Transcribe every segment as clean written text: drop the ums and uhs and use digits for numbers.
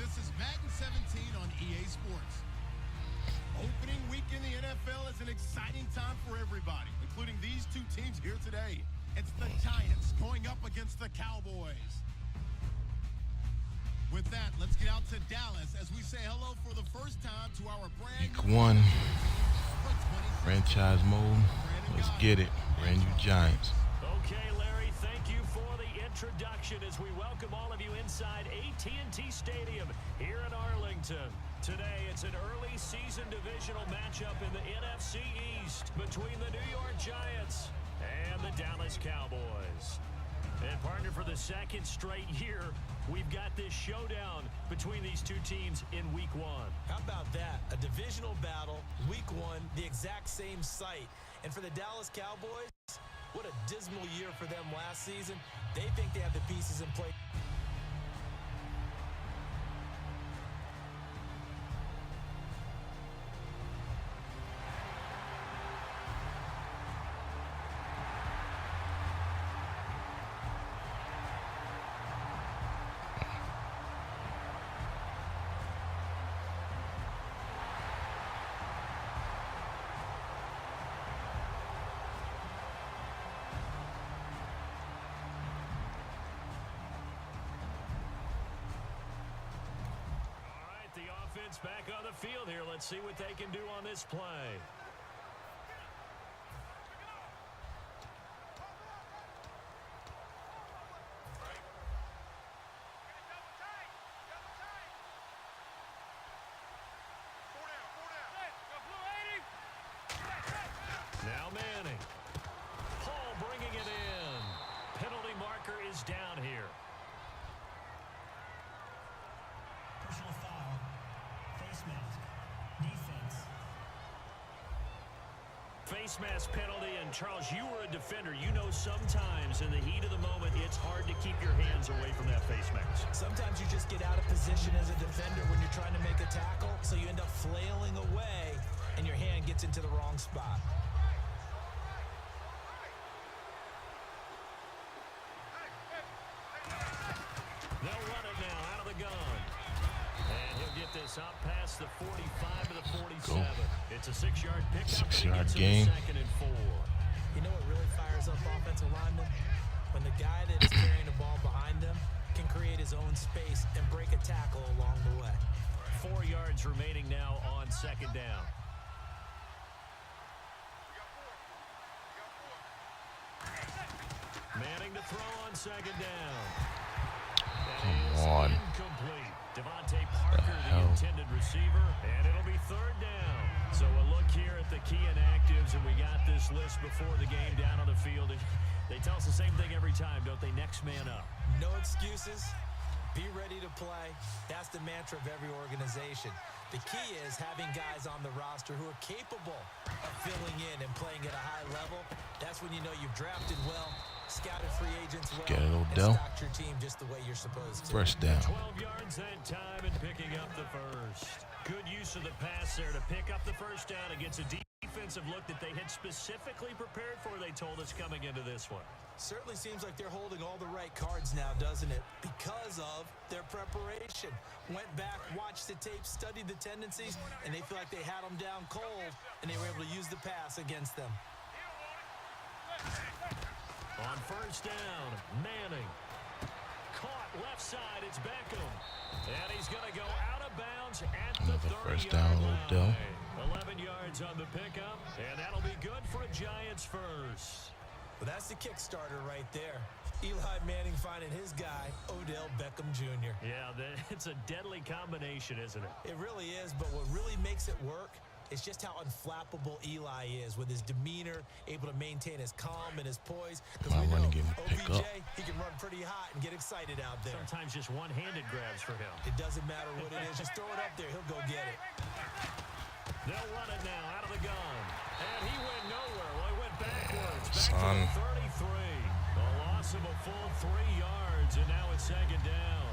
This is Madden 17 on EA Sports. Opening week in the NFL is an exciting time for everybody, including these two teams here today. It's the Giants going up against the Cowboys. With that, let's get out to Dallas as we say hello for the first time to our brand Week 1, franchise mode. Let's get it. Brand new Giants. Okay, Larry, thank you for the introduction as we welcome all of you inside AT&T Stadium here in Arlington. Today, it's an early season divisional matchup in the NFC East between the New York Giants and the Dallas Cowboys. And partner, for the second straight year, we've got this showdown between these two teams in Week 1. How about that? A divisional battle, Week 1, the exact same site. And for the Dallas Cowboys, what a dismal year for them last season. They think they have the pieces in place. Back on the field here. Let's see what they can do on this play. Now Manning. Paul bringing it in. Penalty marker is down here. Personal foul. Face mask. Defense. Face mask penalty, and Charles, you were a defender. You know sometimes in the heat of the moment, it's hard to keep your hands away from that face mask. Sometimes you just get out of position as a defender when you're trying to make a tackle, so you end up flailing away, and your hand gets into the wrong spot. They'll run it now out of the gun. And he'll get this up past the 45 to the 47. Go. It's a 6-yard pickup. 6-yard gain. 2nd and 4. You know what really fires up offensive linemen? When the guy that is carrying the ball behind them can create his own space and break a tackle along the way. 4 yards remaining now on 2nd down. Manning to throw on 2nd down. Come on. Incomplete. Devontae Parker, the intended receiver, and it'll be 3rd down. So a look here at the key inactives, and we got this list before the game down on the field. They tell us the same thing every time, don't they? Next man up. No excuses. Be ready to play. That's the mantra of every organization. The key is having guys on the roster who are capable of filling in and playing at a high level. That's when you know you've drafted well, scouted free agents well, Get it, and Odell. stocked your team just the way you're supposed to. First down. 12 yards that time and picking up the first. Good use of the pass there to pick up the first down against a defensive look that they had specifically prepared for, they told us, coming into this one. Certainly seems like they're holding all the right cards now, doesn't it? Because of their preparation. Went back, watched the tape, studied the tendencies, and they feel like they had them down cold, and they were able to use the pass against them. On 1st down, Manning. Caught left side, it's Beckham. And he's going to go out of bounds at the Another 30-yard first down, Odell. line. 11 yards on the pickup, and that'll be good for a Giants first. Well, that's the Kickstarter right there. Eli Manning finding his guy, Odell Beckham Jr. Yeah, it's a deadly combination, isn't it? It really is, but what really makes it work is just how unflappable Eli is with his demeanor, able to maintain his calm and his poise. Because we know OBJ, he can run pretty hot and get excited out there. Sometimes just one-handed grabs for him. It doesn't matter what it is. Just throw it up there. He'll go get it. They'll run it now out of the gun. And he went nowhere. Well, he went backwards. Back Son. to the 33. A loss of a full 3 yards, and now it's 2nd down.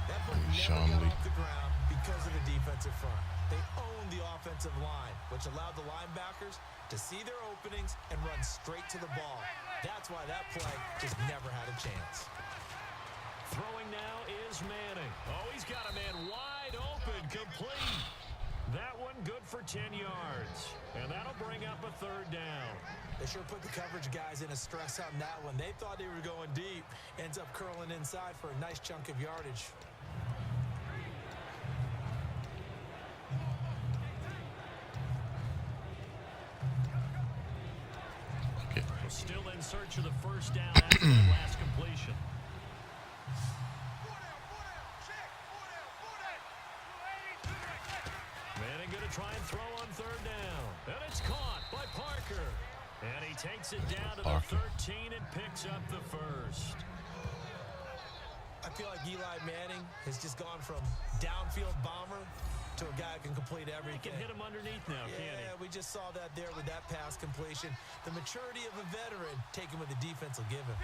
That ball never got off the ground because of the defensive front. They owned the offensive line, which allowed the linebackers to see their openings and run straight to the ball. That's why that play just never had a chance. Throwing now is Manning. Oh, he's got a man wide open, complete. That one good for 10 yards. And that'll bring up a third down. They sure put the coverage guys in a stress on that one. They thought they were going deep. Ends up curling inside for a nice chunk of yardage. Okay. Still in search of the first down after the last completion. Manning going to try and throw on third down. And it's caught by Parker. And he takes it down to the 13 and picks up the first. I feel like Eli Manning has just gone from downfield bomber to a guy who can complete everything. He can hit him underneath now, can't he? Yeah, we just saw that there with that pass completion. The maturity of a veteran taken what the defense will give him.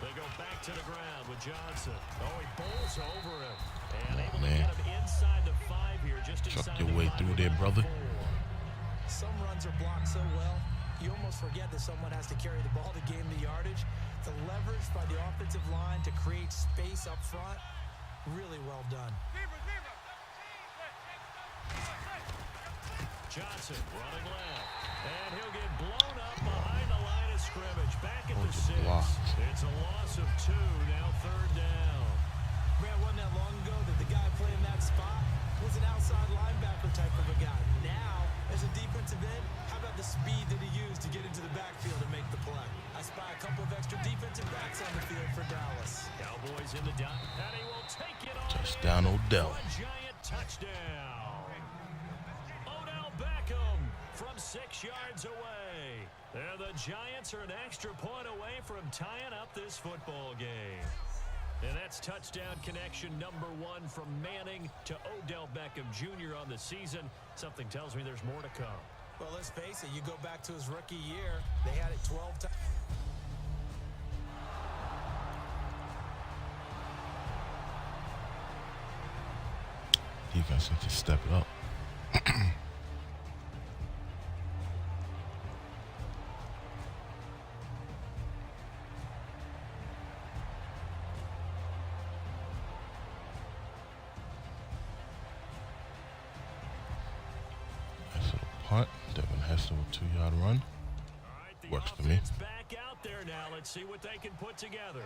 They go back to the ground with Johnson. Oh, he bowls over him. And able to get him inside the 5 here, just inside Chuck your way through there, brother. Some runs are blocked so well, you almost forget that someone has to carry the ball to gain the yardage. The leverage by the offensive line to create space up front, really well done. Johnson running left. And he'll get blown up behind the line of scrimmage. Back at the 6. It's a loss of 2, now third down. Brad, wasn't that long ago that the guy playing that spot was an outside linebacker type of a guy. Now, as a defensive end, how about the speed that he used to get into the backfield and make the play? I spy a couple of extra defensive backs on the field for Dallas. Cowboys in the dot, and he will take it on. Touchdown, Odell. A giant touchdown. Odell Beckham from 6 yards away. And the Giants are an extra point away from tying up this football game. And that's touchdown connection number 1 from Manning to Odell Beckham Jr. on the season. Something tells me there's more to come. Well, let's face it, you go back to his rookie year, they had it 12 times. Defense needs to step it up. Punt. Devin Hester with 2-yard run. Right, works for me. Back out there now. Let's see what they can put together.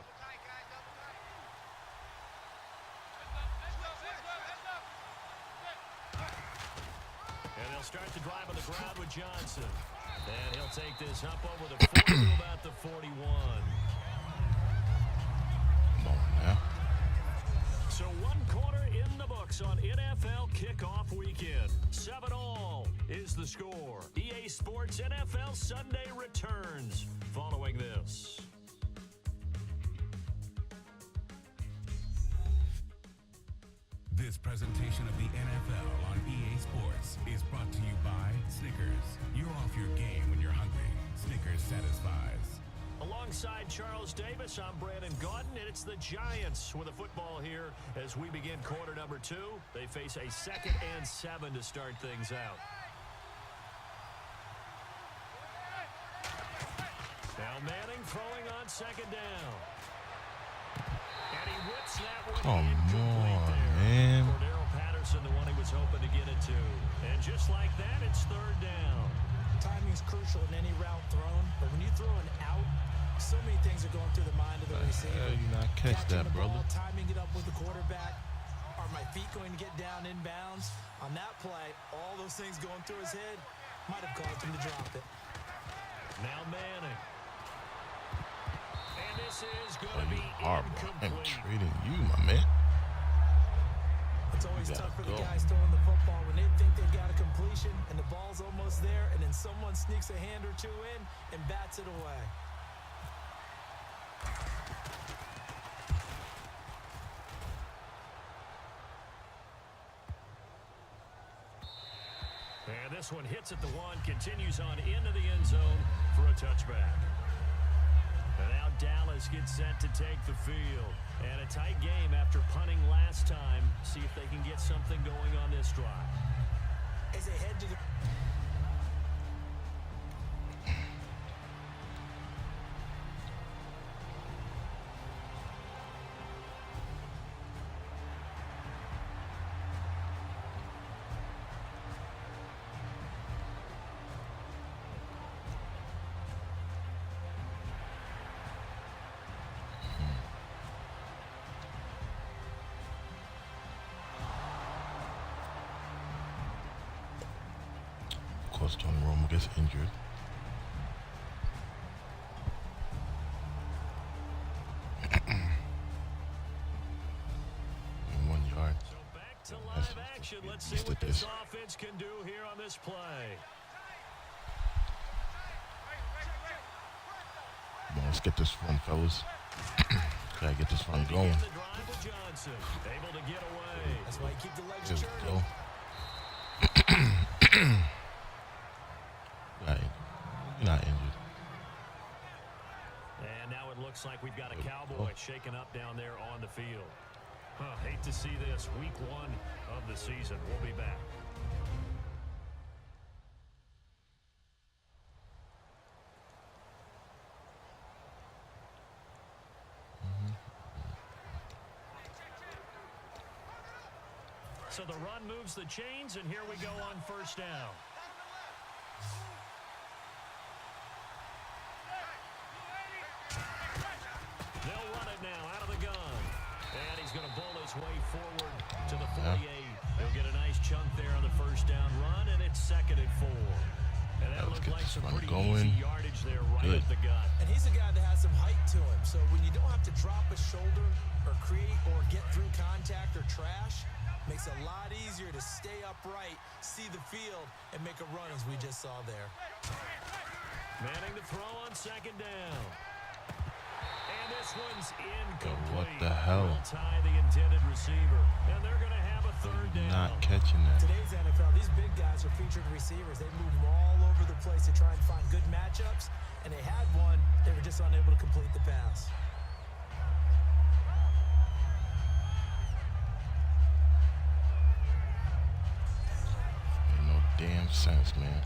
And they'll start the drive on the ground with Johnson. And he'll take this up over the 40 to about the 41. Come on now. So 1 quarter in the books on NFL kickoff weekend. 7-all is the score. EA Sports NFL Sunday returns following this. This presentation of the NFL on EA Sports is brought to you by Snickers. You're off your game when you're hungry. Snickers satisfies. Alongside Charles Davis, I'm Brandon Gaudin, and it's the Giants with a football here as we begin quarter number 2. They face a 2nd and 7 to start things out. Now Manning throwing on 2nd down. And he whips that one incomplete there. Man. Cordero Patterson, the one he was hoping to get it to. And just like that, it's 3rd down. Timing is crucial in any route thrown, but when you throw an out, so many things are going through the mind of the receiver. How you not catch Catching that, the brother? ball, timing it up with the quarterback. Are my feet going to get down inbounds? On that play, all those things going through his head might have caused him to drop it. Now Manning. And this is going to Oh, be you horrible. I'm incomplete. treating you, my man. It's always You gotta tough for the go. guys throwing the football when they think they've got a completion and the ball's almost there, and then someone sneaks a hand or two in and bats it away. And this one hits at the 1, continues on into the end zone for a touchback. And now Dallas gets set to take the field. And a tight game after punting last time. See if they can get something going on this drive. As they head to the... course, Tony Romo gets injured. And 1 yard. So back to live action. Let's see what this offense can do here on this play. Come on, let's get this run, fellas. Gotta get this run going. The drive with Johnson, able to get away. That's why you keep the legs There we churning. go. You're not injured. And now it looks like we've got a Cowboy shaken up down there on the field. Hate to see this. Week 1 of the season. We'll be back. So the run moves the chains, and here we go on first down. They'll run it now out of the gun. And he's going to bull his way forward to the 48. He'll get a nice chunk there on the first down run, and it's 2nd and 4. And that looked like some pretty easy yardage there right at the gut. And he's a guy that has some height to him. So when you don't have to drop a shoulder or create or get through contact or trash, makes it a lot easier to stay upright, see the field, and make a run as we just saw there. Manning to throw on 2nd down. And this one's incomplete. What the hell? Will tie the intended receiver. And they're going to have a 3rd down. Not catching that. Today's NFL, these big guys are featured receivers. They move all over the place to try and find good matchups. And they had one. They were just unable to complete the pass. No damn sense, man.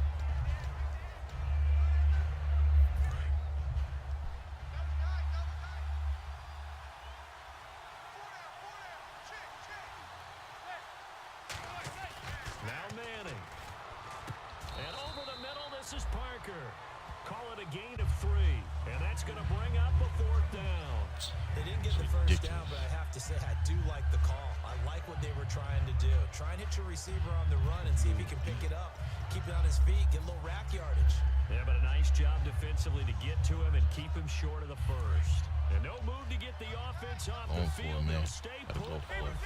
Now Manning. And over the middle, this is Parker. Call it a gain of 3. And that's going to bring up a 4th down. They didn't get the first down, but I have to say I do like the call. I like what they were trying to do. Try and hit your receiver on the run and see if he can pick it up. Keep it on his feet, get a little rack yardage. Yeah, but a nice job defensively to get to him and keep him short of the first. And no move to get the offense off the field. They'll stay put on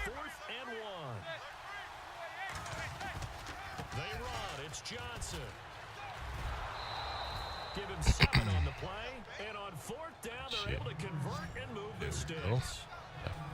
4th and 1. They run. It's Johnson. Give him 7 on the play. And on 4th down, they're able to convert and move the sticks.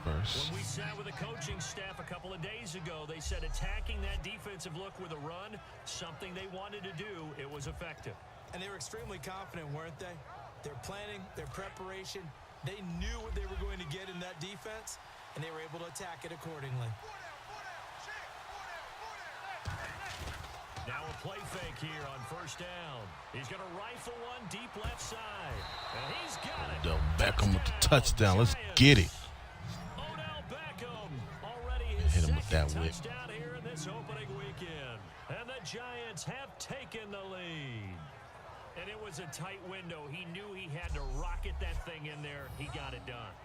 When we sat with the coaching staff a couple of days ago, they said attacking that defensive look with a run, something they wanted to do, it was effective. And they were extremely confident, weren't they? Their planning, their preparation, they knew what they were going to get in that defense, and they were able to attack it accordingly. Now a play fake here on first down. He's going to rifle one deep left side. And he's got it. Odell Beckham with the touchdown. Let's get it. Odell Beckham already his Hit him with that whip. touchdown here in this opening weekend. And the Giants have taken the lead. And it was a tight window. He knew he had to rocket that thing in there. He got it done.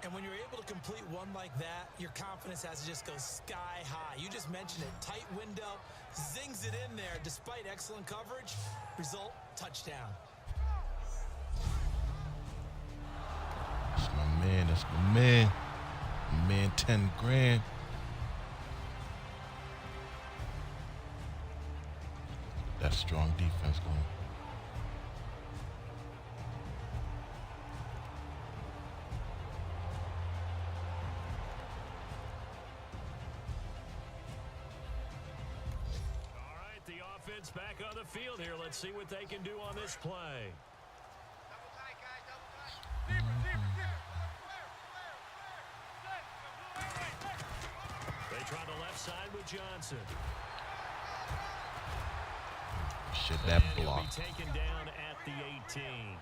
And when you're able to complete one like that, your confidence has to just go sky high. You just mentioned it. Tight window, zings it in there despite excellent coverage. Result, touchdown. That's my man. That's my man. My man, 10 grand. That strong defense going. Back on the field here. Let's see what they can do on this play. They try the left side with Johnson. Shit, that And block. he'll be taken down at the 18.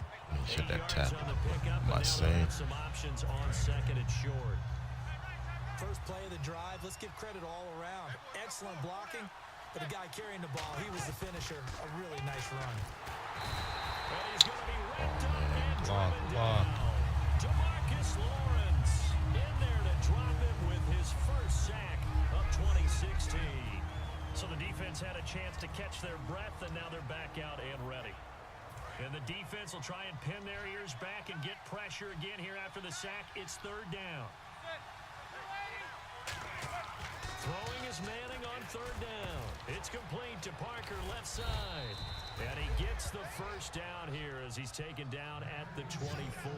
Shit, that tap. Am I saying? some options on 2nd and short. First play of the drive, let's give credit all around. Excellent blocking. But the guy carrying the ball, he was the finisher. A really nice run. And he's going to be wrapped up and Block. driven down. DeMarcus Lawrence in there to drop it with his first sack of 2016. So the defense offense had a chance to catch their breath, and now they're back out and ready. And the defense will try and pin their ears back and get pressure again here after the sack. It's third down. Throwing is Manning on third down. It's complete to Parker, left side. And he gets the first down here as he's taken down at the 24.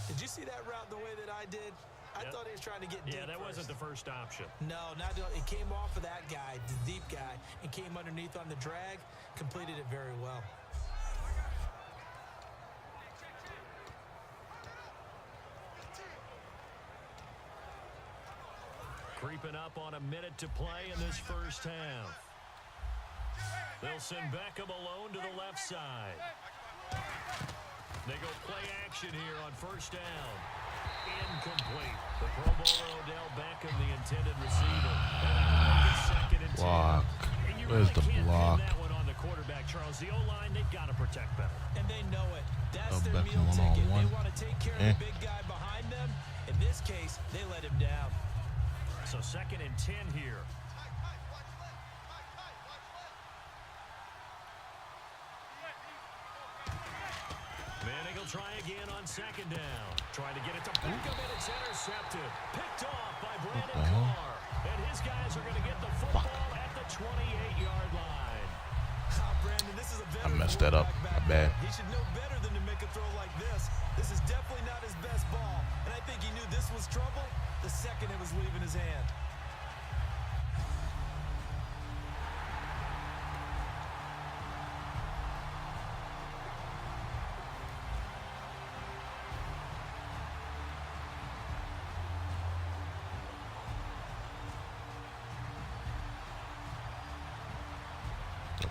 Did you see that route the way that I did? I thought he was trying to get deep. Yeah, that wasn't the first option. No, not it came off of that guy, the deep guy, and came underneath on the drag. Completed it very well. Creeping up on a minute to play in this first half. They'll send Beckham alone to the left side. They go play action here on first down. Incomplete. The Pro Bowler Odell Beckham, the intended receiver. Second and 10. Block. And you Where's really the can't block? pin that one on the quarterback, Charles. The O-line, they've got to protect better. And they know it. That's Oh, their Beckham meal ticket. one-on-one. They want to take care of the big guy behind them. In this case, they let him down. So second and 10 here. Manning will try again on second down. Trying to get it to Beckham, and it's intercepted. Picked off by Brandon Carr. And his guys are going to get the football at the 28-yard line. Brandon, this is a I messed that up. My bad. He should know better than to make a throw like this. This is definitely not his best ball. And I think he knew this was trouble the second it was leaving his hand.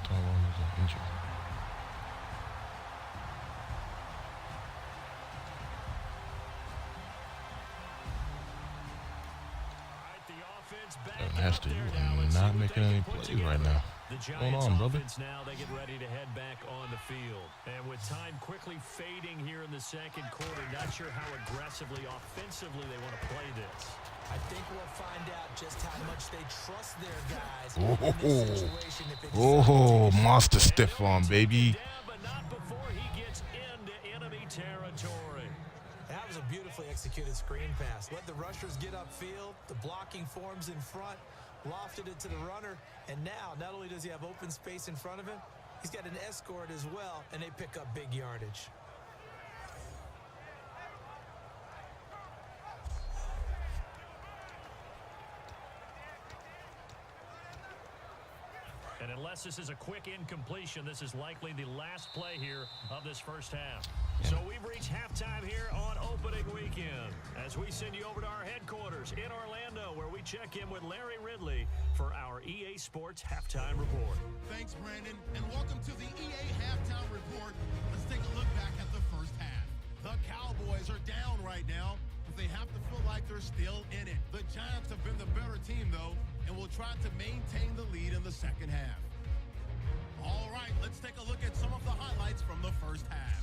How long is that injury? Hester, you are not making any plays right now. What's going on, brother? Now they get ready to head back on the field. And with time quickly fading here in the second quarter, not sure how aggressively, offensively they want to play this. I think we'll find out just how much they trust their guys in this situation. Oh, monster stiff arm, baby. But not before he gets into enemy territory. That was a beautifully executed screen pass. Let the rushers get upfield. The blocking forms in front. Lofted it to the runner. And now, not only does he have open space in front of him, he's got an escort as well, and they pick up big yardage. And unless this is a quick incompletion, this is likely the last play here of this first half. So we've reached halftime here on opening weekend as we send you over to our headquarters in Orlando, where we check in with Larry Ridley for our EA Sports Halftime Report. Thanks, Brandon, and welcome to the EA Halftime Report. Let's take a look back at the first half. The Cowboys are down right now, but they have to feel like they're still in it. The Giants have been the better team, though, and will try to maintain the lead in the second half. All right, let's take a look at some of the highlights from the first half.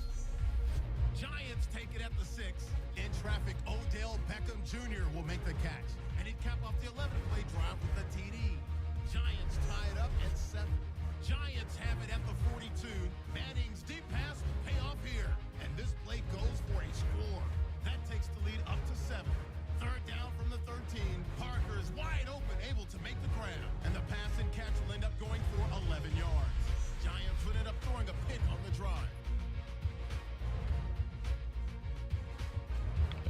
Giants take it at the 6. In traffic, Odell Beckham Jr. will make the catch, and he'd cap off the 11-play drive with a TD. Giants tie it up at 7. Giants have it at the 42. Manning's deep pass will pay off here, and this play goes for a score. That takes the lead up to 7. Third down from the 13. Parker is wide open, able to make the grab, and the pass and catch will end up going for 11 yards. Giants would end up throwing a pick on the drive.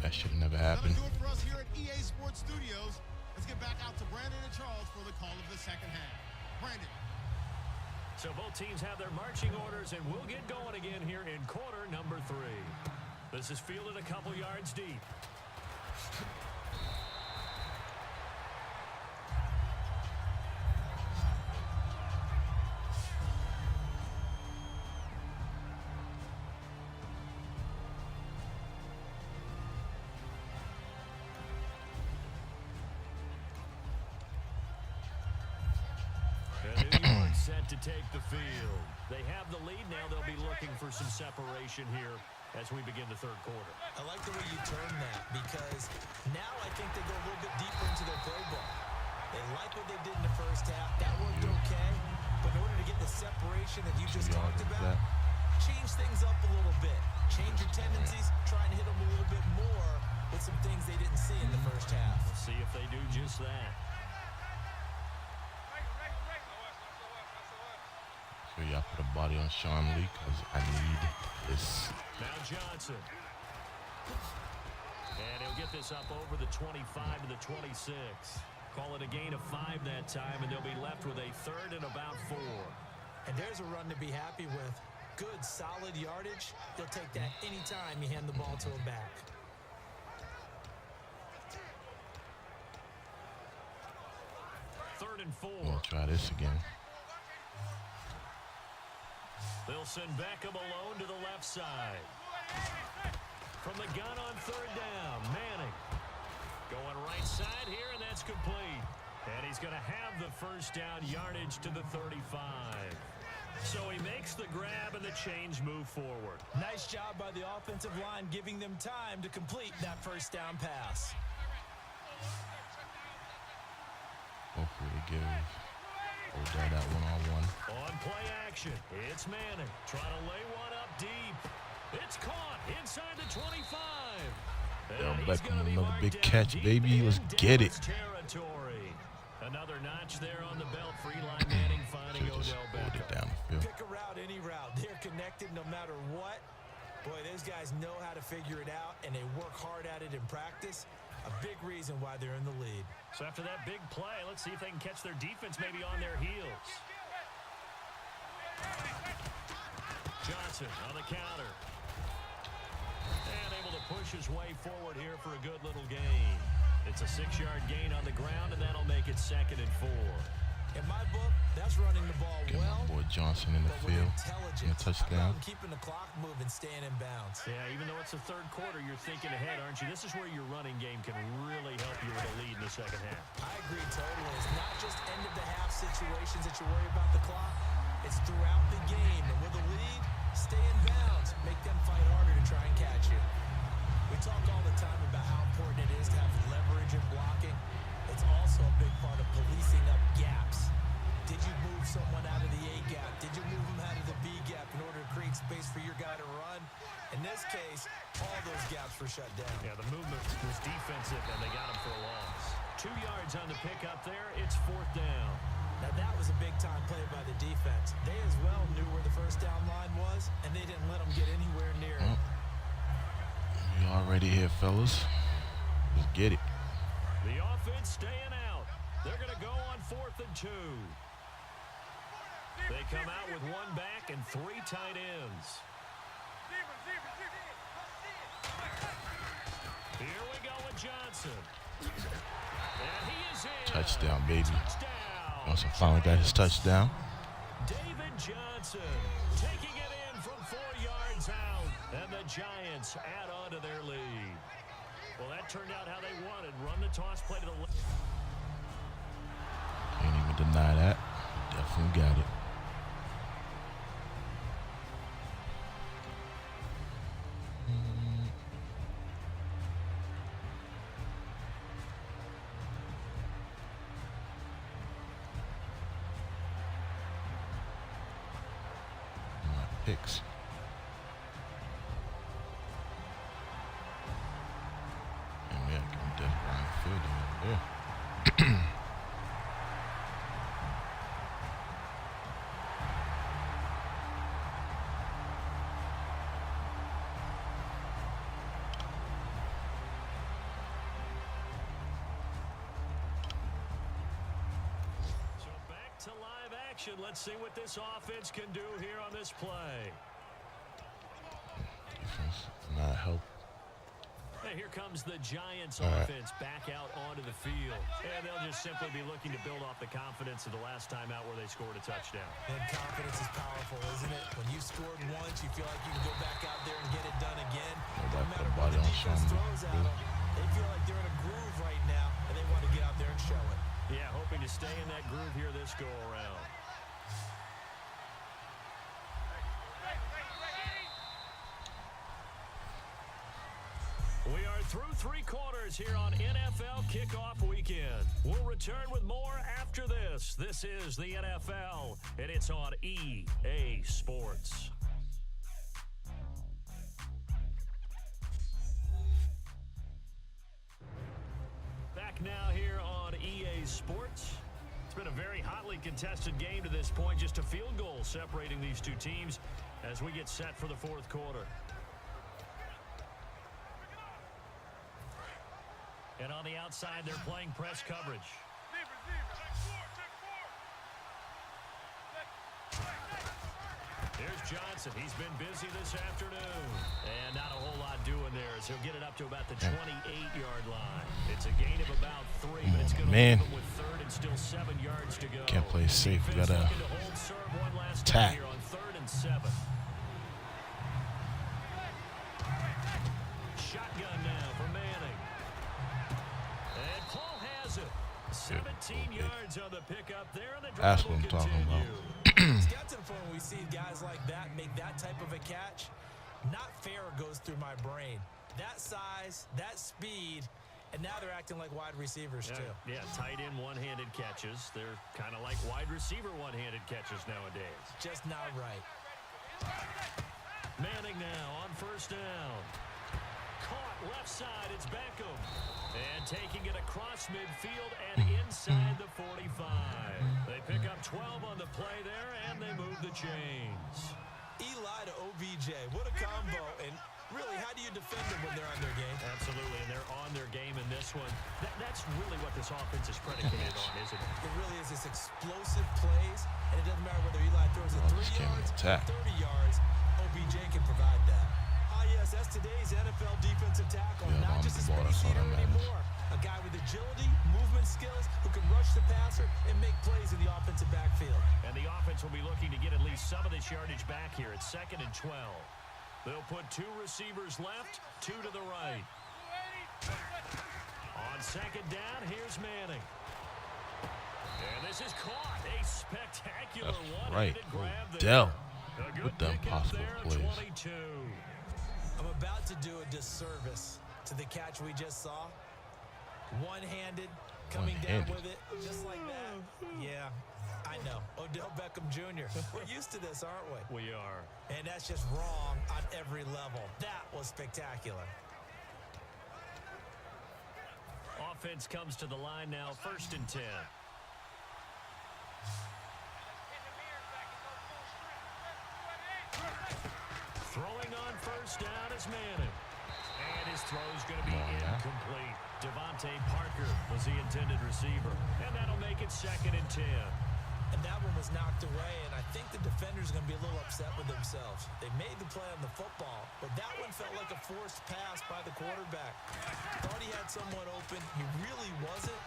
That should never happen. That'll do it for us here at EA Sports Studios. Let's get back out to Brandon and Charles for the call of the second half. Brandon. So both teams have their marching orders, and we'll get going again here in quarter number 3. This is fielded a couple yards deep. Set to take the field. They have the lead now. They'll be looking for some separation here as we begin the third quarter. I like the way you term that, because now I think they go a little bit deeper into their play book. They like what they did in the first half. That worked okay. But in order to get the separation that you just talked about, change things up a little bit. Change your tendencies. Try and hit them a little bit more with some things they didn't see in the first half. We'll see if they do just that. So y'all put a body on Sean Lee because I need this. Now Johnson. And he'll get this up over the 25 to the 26. Call it a gain of 5 that time, and they'll be left with a third and about 4. And there's a run to be happy with. Good, solid yardage. He'll take that anytime you hand the ball to him back. Third and 4. We'll try this again. They'll send Beckham alone to the left side. From the gun on third down, Manning. Going right side here, and that's complete. And he's going to have the first down yardage to the 35. So he makes the grab and the chains move forward. Nice job by the offensive line giving them time to complete that first down pass. Hopefully they give Odell that one-on-one. On play action, it's Manning. Trying to lay one up deep. It's caught inside the 25. Yo, And he's Beckham, gonna be another marked big down catch, deep baby. in Let's get it. Dallas territory. Another notch there on the belt for Eli Manning finding Should've just Odell pulled it Beckham. down the field. Pick a route, any route. They're connected no matter what. Boy, those guys know how to figure it out, and they work hard at it in practice. A big reason why they're in the lead. So after that big play, let's see if they can catch their defense maybe on their heels. Johnson on the counter. And able to push his way forward here for a good little gain. It's a 6-yard gain on the ground, and that'll make it 2nd and 4. In my book, that's running the ball Get well, my boy Johnson in the but with field. intelligence. And a touchdown. How about keeping the clock moving, staying in bounds? Yeah, even though it's the third quarter, you're thinking ahead, aren't you? This is where your running game can really help you with a lead in the second half. I agree totally. It's not just end-of-the-half situations that you worry about the clock. It's throughout the game. And with a lead, stay in bounds. Make them fight harder to try and catch you. We talk all the time about how important it is to have leverage in blocking. It's also a big part of policing up gaps. Did you move someone out of the A gap? Did you move them out of the B gap in order to create space for your guy to run? In this case, all those gaps were shut down. Yeah, the movement was defensive, and they got him for a loss. 2 yards on the pickup there. It's 4th down. Now, that was a big-time play by the defense. They as well knew where the first down line was, and they didn't let them get anywhere near it. We already here, fellas. Let's get it. The offense staying out. They're going to go on 4th and 2. They come out with 1 back and 3 tight ends. Here we go with Johnson. And he is in. Touchdown, baby. Touchdown. Johnson finally got his touchdown. David Johnson taking it in from 4 yards out. And the Giants add on to their lead. Well, that turned out how they wanted. Run the toss play to the left. Can't even deny that. Definitely got it. My picks. And we have to give Des Bryant field over there. So back to live action. Let's see what this offense can do here on this play. Defense not help. Hey, here comes the Giants All right. offense back out onto the field. And they'll just simply be looking to build off the confidence of the last time out where they scored a touchdown. And confidence is powerful, isn't it? When you scored once, you feel like you can go back out there and get it done again. No Nobody put matter a what body the on defense Sean throws at Lee. them, they feel like they're in a groove right now, and they want to get out there and show it. Yeah, hoping to stay in that groove here this go-around. We are are through three quarters here on NFL Kickoff Weekend. We'll return with more after this. This is the NFL, and it's on EA Sports. Back now here on EA Sports. It's been a very hotly contested game to this point. Just a field goal separating these two teams as we get set for the fourth quarter. And on the outside, they're playing press coverage. Here's Johnson. He's been busy this afternoon. And not a whole lot doing there as he'll get it up to about the 28-yard line. It's a gain of about 3, but it's going to leave him with third and still 7 yards to go. Can't play safe. We got to attack. Here on 3rd and 7. Shotgun now for Manning. And Paul has it. 17 yards on the pickup there, and the drive That's what will I'm talking continue. about. It's got to the point when we see guys like that make that type of a catch. Not fair goes through my brain. That size, that speed, and now they're acting like wide receivers too. Yeah, tight end one-handed catches. They're kind of like wide receiver one-handed catches nowadays. Just not right. Manning now on 1st down. Caught left side, it's Beckham. And taking it across midfield and inside the 45. They pick up 12 on the play there, and they move the chains. Eli to OBJ. What a combo. And really, how do you defend them when they're on their game? Absolutely, and they're on their game in this one. That's really what this offense is predicated on, isn't it? It really is. It's explosive plays, and it doesn't matter whether Eli throws it 3 yards or 30 yards. OBJ can provide that. Yes, that's today's NFL defensive tackle. Yeah, not just a space eater anymore. A guy with agility, movement skills, who can rush the passer and make plays in the offensive backfield. And the offense will be looking to get at least some of this yardage back here. It's 2nd and 12. They'll put 2 receivers left, 2 to the right. On 2nd down, here's Manning. And this is caught. A spectacular one-handed grab there. A good with the impossible plays. 22. I'm about to do a disservice to the catch we just saw. One-handed, coming down with it, just like that. Yeah, I know. Odell Beckham Jr. We're used to this, aren't we? We are. And that's just wrong on every level. That was spectacular. Offense comes to the line now, 1st and 10. Throwing on 1st down is Manning. And his throw's going to be incomplete. Devontae Parker was the intended receiver. And that'll make it 2nd and 10. And that one was knocked away, and I think the defenders are going to be a little upset with themselves. They made the play on the football, but that one felt like a forced pass by the quarterback. Thought he had someone open. He really wasn't.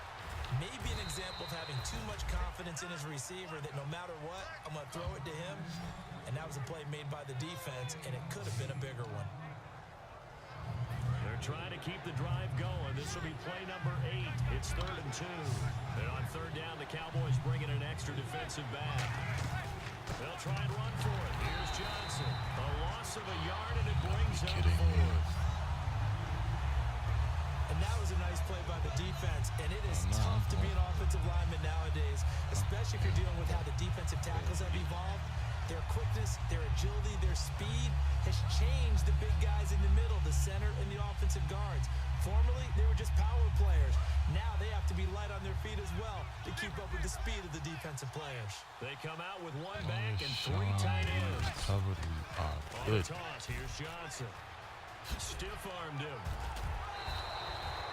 Maybe an example of having too much confidence in his receiver that no matter what, I'm going to throw it to him. And that was a play made by the defense, and it could have been a bigger one. They're trying to keep the drive going. This will be play number 8. It's 3rd and 2. And on 3rd down, the Cowboys bring in an extra defensive back. They'll try and run for it. Here's Johnson. A loss of a yard, and it brings up 4th. And that was a nice play by the defense, and it is tough to be an offensive lineman nowadays, especially if you're dealing with how the defensive tackles have evolved. Their quickness, their agility, their speed has changed the big guys in the middle, the center, and the offensive guards. Formerly, they were just power players. Now they have to be light on their feet as well to keep up with the speed of the defensive players. They come out with 1 back and 3 tight ends. Covered. On Good. the toss, here's Johnson. Stiff-armed him.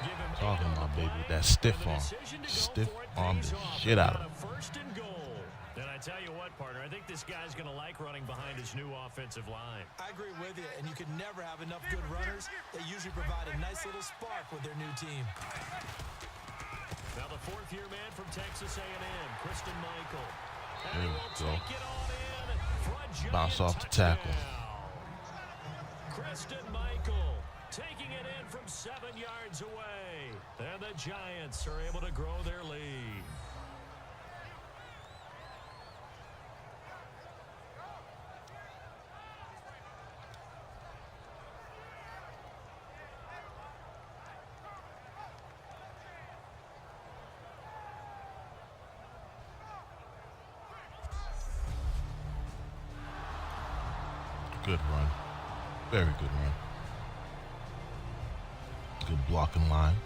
Give him Talking 8 on about the baby, play, that stiff and the arm. decision to go Stiff for it arm pays the off. shit out of On him. a 1st and goal. And I tell you what, partner, I think this guy's going to like running behind his new offensive line. I agree with you, and you can never have enough good runners. They usually provide a nice little spark with their new team. Now the 4th-year man from Texas A&M, Kristen Michael. And There he we will go. take it on in for a giant Bounce off the touchdown. tackle. Kristen Michael taking it in from 7 yards away. And the Giants are able to grow their lead. Good run. Very good run. Good blocking line.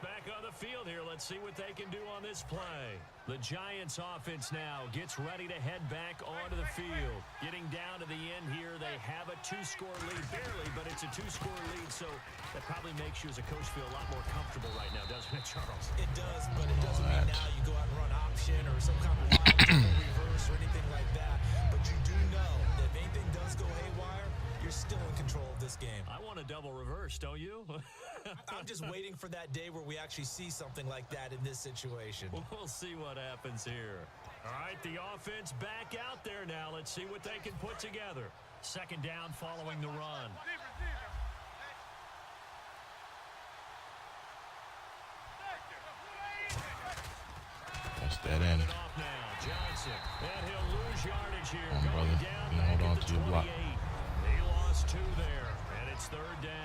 Back on the field here. Let's see what they can do on this play. The Giants offense now gets ready to head back onto the field. Getting down to the end here, they have a 2-score lead. Barely, but it's a 2-score lead, so that probably makes you as a coach feel a lot more comfortable right now, doesn't it, Charles? It does, but it doesn't mean now you go out and run option or some kind of wild reverse or anything like that. But you do know that if anything does go haywire, you're still in control of this game. I want a double reverse, don't you? I'm just waiting for that day where we actually see something like that in this situation. We'll see what happens here. All right, the offense back out there now. Let's see what they can put together. Second down following the run. That's that end. Johnson, and he'll lose yardage here. Come on, brother. Going down You back hold on at the to your block. 28. He lost 2 there, and it's third down.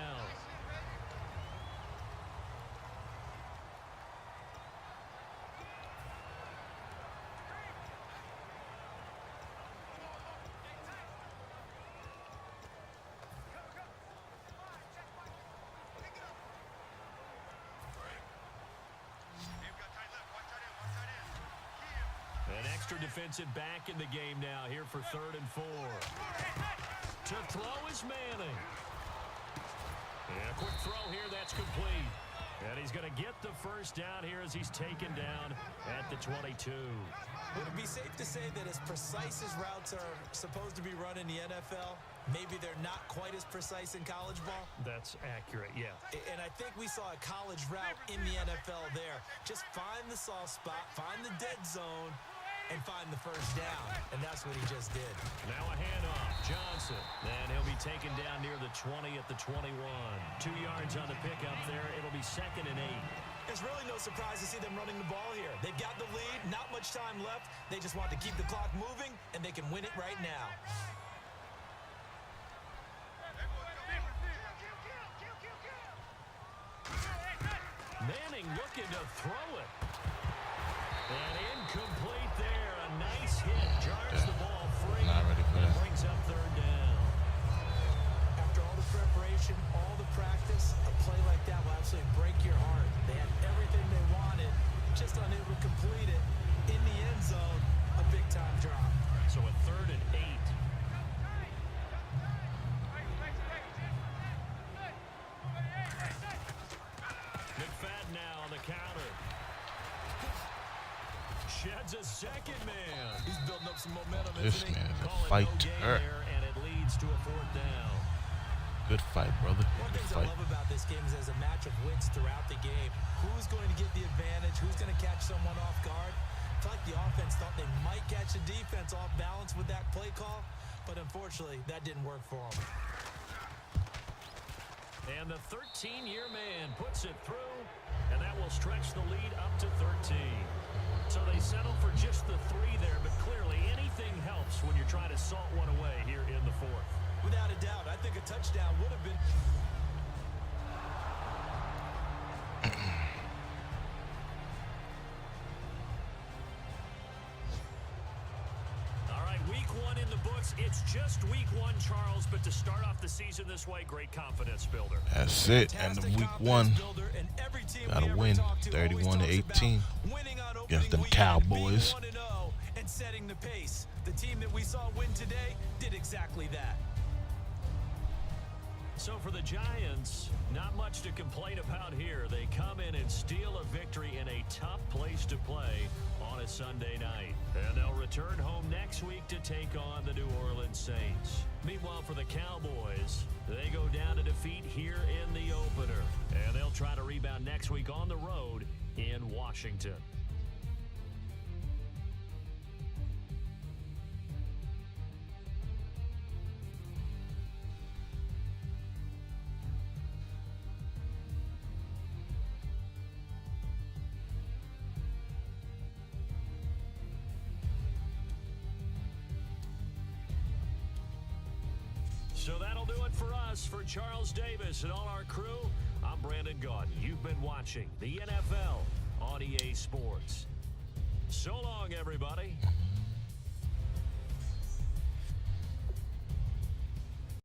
An extra defensive back in the game now here for 3rd and 4. To throw is Manning. And a quick throw here, that's complete. And he's going to get the first down here as he's taken down at the 22. Would it be safe to say that as precise as routes are supposed to be run in the NFL, maybe they're not quite as precise in college ball? That's accurate, yeah. And I think we saw a college route in the NFL there. Just find the soft spot, find the dead zone, and find the first down. And that's what he just did. Now a handoff. Johnson. And he'll be taken down near the 20 at the 21. 2 yards on the pickup there. It'll be 2nd and 8. It's really no surprise to see them running the ball here. They've got the lead, not much time left. They just want to keep the clock moving, and they can win it right now. Manning looking to throw it. And incomplete there. A nice hit. Jars the ball free. Not ready for that. Brings up 3rd down. After all the preparation, all the practice, a play like that will absolutely break your heart. They had everything they wanted, just unable to complete it. In the end zone, a big-time drop. So a 3rd and 8. McFadden now on the counter. Sheds a second man. He's building up some momentum. This isn't he? man is Call a it fighter. no gain there, and it leads to a 4th down. Good fight, brother. One of Good the things fight. I love about this game is there's a match of wits throughout the game. Who's going to get the advantage? Who's going to catch someone off guard? I feel like the offense thought they might catch the defense off balance with that play call, but unfortunately, that didn't work for them. And the 13-year man puts it through, and that will stretch the lead up to 13. So they settle for just the 3 there, but clearly anything helps when you're trying to salt one away here in the 4th. Without a doubt, I think a touchdown would have been... All right, week 1 in the books. It's just week 1, Charles, but to start off the season this way, great confidence builder. That's it. End of week 1. Gotta win 31-18 against them Cowboys. And setting the pace. The team that we saw win today did exactly that. So for the Giants, not much to complain about here. They come in and steal a victory in a tough place to play on a Sunday night. And they'll return home next week to take on the New Orleans Saints. Meanwhile, for the Cowboys, they go down to defeat here in the opener. And they'll try to rebound next week on the road in Washington. So that'll do it for us. For Charles Davis and all our crew, I'm Brandon Gaudin. You've been watching the NFL on EA Sports. So long, everybody.